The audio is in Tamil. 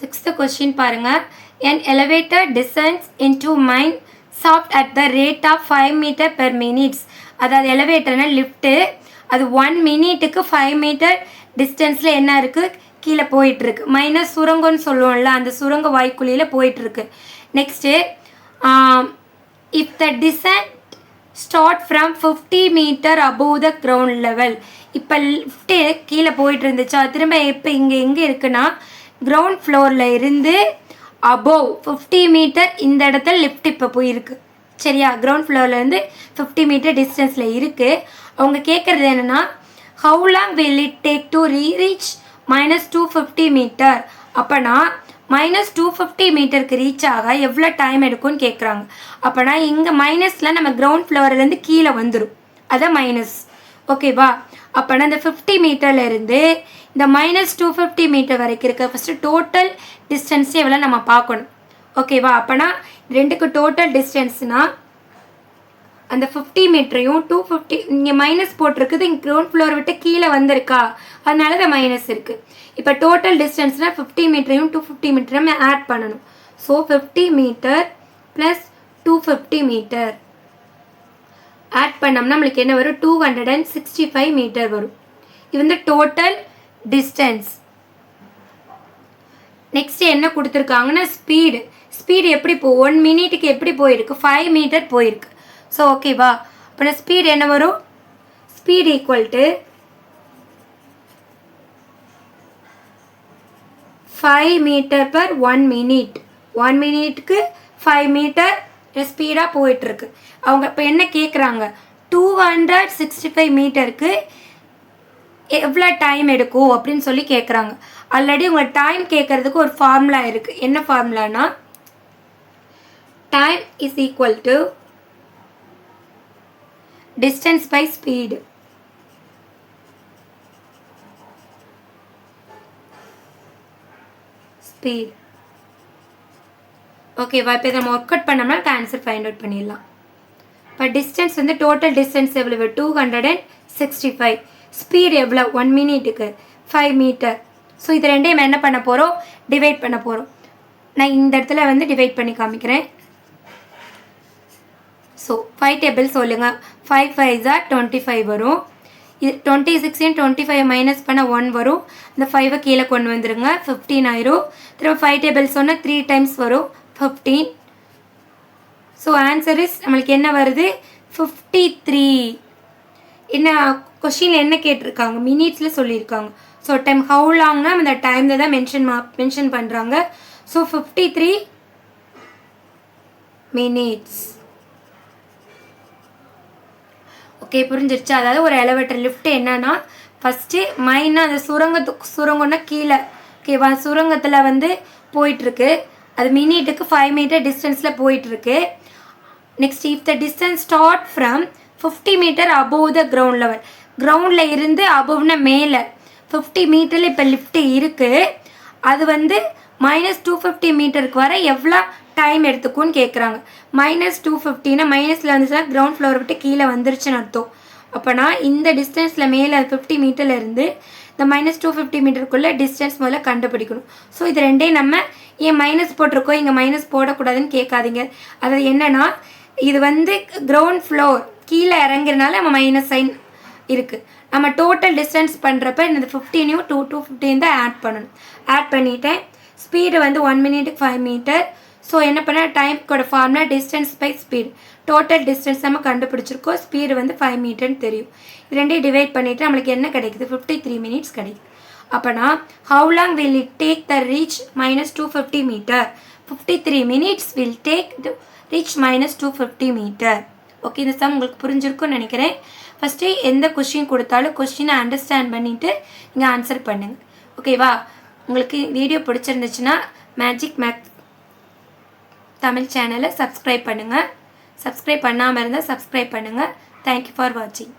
Sixth question பாருங்க. An elevator descends into mine shaft at the rate of 5 meter per minute. அதாவது எலிவேட்டர்னா லிஃப்ட்டு அது 1 மினிட்டுக்கு 5 மீட்டர் டிஸ்டன்ஸில் என்ன இருக்குது கீழே போயிட்டுருக்கு. மைனஸ் சுரங்கம்னு சொல்லுவோம்ல, அந்த சுரங்க வாய்க்குழியில் போயிட்டுருக்கு. Next if the descent start from 50 meter above the ground level. இப்போ லிஃப்ட்டு கீழே போயிட்டு இருந்துச்சா, திரும்ப இப்போ இங்கே எங்கே இருக்குன்னா கிரவுண்ட் ஃப்ளோரில் இருந்து அபோவ் 50 மீட்டர் இந்த இடத்துல லிஃப்ட் இப்போ போயிருக்கு. சரியா, கிரவுண்ட் ஃப்ளோர்லேருந்து 50 மீட்டர் டிஸ்டன்ஸில் இருக்குது. அவங்க கேட்குறது என்னென்னா how long will it take to reach -250 meter. அப்போனா -250 மீட்டருக்கு ரீச் ஆக எவ்வளோ டைம் எடுக்கும்னு கேட்குறாங்க. அப்போனா இங்கே மைனஸில் நம்ம கிரவுண்ட் ஃப்ளோர்லேருந்து கீழே வந்துடும், அதான் மைனஸ். ஓகேவா, அப்போனா இந்த 50 மீட்டர்லேருந்து இந்த -250 மீட்டர் வரைக்கும் இருக்க ஃபஸ்ட்டு டோட்டல் டிஸ்டன்ஸ் எவ்வளோ நம்ம பார்க்கணும். ஓகேவா, அப்போனா ரெண்டுக்கு டோட்டல் டிஸ்டன்ஸ்னால் அந்த 50 மீட்டரையும் 250 இங்கே மைனஸ் போட்டிருக்குது, இங்கே கிரவுண்ட் ஃப்ளோர் விட்டு கீழே வந்திருக்கா, அதனால தான் மைனஸ் இருக்குது. இப்போ டோட்டல் டிஸ்டன்ஸ்னால் 50 மீட்டரையும் 250 மீட்டரும் நம்ம ஆட் பண்ணணும். So 50 meter plus 250 meter add பண்ணோம்னா நம்மளுக்கு என்ன வரும், 265 மீட்டர் வரும். இது வந்து டோட்டல் டிஸ்டன்ஸ். நெக்ஸ்ட் என்ன கொடுத்துருக்காங்கன்னா ஸ்பீடு எப்படி 1 மினிட்டுக்கு எப்படி போயிருக்கு, 5 மீட்டர் போயிருக்கு. ஸோ ஓகேவா, அப்போ ஸ்பீடு என்ன வரும், speed equal to 5 meter per 1 minute. 1 மினிட்டுக்கு 5 மீட்டர் ஸ்பீடாக போயிட்டுருக்கு. அவங்க இப்போ என்ன கேட்குறாங்க, 265 மீட்டருக்கு எவ்வளோ டைம் எடுக்கும் அப்படின்னு சொல்லி கேட்குறாங்க. ஆல்ரெடி உங்கள் டைம் கேட்குறதுக்கு ஒரு ஃபார்முலா இருக்குது. என்ன ஃபார்முலானா time is equal to distance by speed. Speed ஓகேவா. இப்போ நம்ம ஒர்க் அவுட் பண்ணோம்னா ஆன்சர் ஃபைண்ட் அவுட் பண்ணிடலாம். இப்போ டிஸ்டன்ஸ் வந்து டோட்டல் டிஸ்டன்ஸ் எவ்வளவு 265, ஸ்பீடு எவ்வளோ 1 மினிட்டுக்கு 5 மீட்டர். ஸோ இது ரெண்டையும் என்ன பண்ண போகிறோம், டிவைட் பண்ண போகிறோம். நான் இந்த இடத்துல வந்து டிவைட் பண்ணி காமிக்கிறேன். ஸோ 5 டேபிள் சொல்லுங்கள். 5 5 25 வரும். இது 26 25 மைனஸ் பண்ண 1 வரும். இந்த 5 கீழே கொண்டு வந்துடுங்க, 15 ஆயிரும். திரும்ப 5 டேபிள் சொன்னால் 3 டைம்ஸ் வரும், 15. ஸோ ஆன்சர் இஸ் நம்மளுக்கு என்ன வருது, 53. என்ன கொஷினில் என்ன கேட்டிருக்காங்க, மினிட்ஸில் சொல்லியிருக்காங்க. ஸோ டைம் ஹவு லாங்னா அந்த டைமில் தான் மென்ஷன் பண்ணுறாங்க. So 53 minutes. ஓகே, புரிஞ்சிருச்சு. அதாவது ஒரு எலிவேட்டர் லிஃப்ட்டு என்னன்னா ஃபஸ்ட்டு மைனாக அந்த சுரங்கம்னா கீழே ஓகேவா, சுரங்கத்தில் வந்து போயிட்டுருக்கு. அது மினிட்டுக்கு 5 மீட்டர் டிஸ்டன்ஸில் போயிட்டுருக்கு. Next if the distance start from 50 meter above the ground level. கிரவுண்டில் இருந்து அபோவ்னா மேலே 50 மீட்டரில் இப்போ லிஃப்ட்டு இருக்குது. அது வந்து -250 மீட்டருக்கு வர எவ்வளோ டைம் எடுத்துக்கும்னு கேட்குறாங்க. -250னா மைனஸில் வந்துச்சுன்னா கிரவுண்ட் ஃப்ளோர் விட்டு கீழே வந்துருச்சுன்னு அர்த்தம். அப்போனா இந்த டிஸ்டன்ஸில் மேலே 50 மீட்டர்லேருந்து இந்த -250 மீட்டருக்குள்ளே டிஸ்டன்ஸ் முதல்ல கண்டுபிடிக்கணும். ஸோ இது ரெண்டையும் நம்ம ஏன் மைனஸ் போட்டிருக்கோம், இங்கே மைனஸ் போடக்கூடாதுன்னு கேட்காதீங்க. அதாவது என்னென்னா இது வந்து கிரவுண்ட் ஃப்ளோர் கீழே இறங்குறதுனால நம்ம மைனஸ் சைன் இருக்குது. நம்ம டோட்டல் டிஸ்டன்ஸ் பண்ணுறப்ப இந்த 15யும் 215 தான் ஆட் பண்ணணும். ஆட் பண்ணிவிட்டேன். ஸ்பீடு வந்து 1 மினிட்டுக்கு 5 மீட்டர். ஸோ என்ன பண்ண டைம்க்கோட ஃபார்ம்னா distance by speed. Total distance நம்ம கண்டுபிடிச்சிருக்கோம். ஸ்பீடு வந்து 5 மீட்டர்னு தெரியும். இது ரெண்டையும் டிவைட் பண்ணிவிட்டு நம்மளுக்கு என்ன கிடைக்குது, 53 மினிட்ஸ் கிடைக்குது. அப்போனா how long will it take the reach -250 meter. 53 minutes will take reach -250 meter. Okay, இந்த சம் உங்களுக்கு புரிஞ்சிருக்கும்னு நினைக்கிறேன். ஃபஸ்ட்டு எந்த கொஷின் கொடுத்தாலும் கொஷினை அண்டர்ஸ்டாண்ட் பண்ணிவிட்டு நீங்கள் ஆன்சர் பண்ணுங்கள். ஓகேவா, உங்களுக்கு வீடியோ பிடிச்சிருந்துச்சுன்னா மேஜிக் மேக்ஸ் தமிழ் சேனலை சப்ஸ்கிரைப் பண்ணுங்கள். சப்ஸ்கிரைப் பண்ணாமல் இருந்தால் சப்ஸ்கிரைப் பண்ணுங்கள். தேங்க்யூ ஃபார் வாட்சிங்.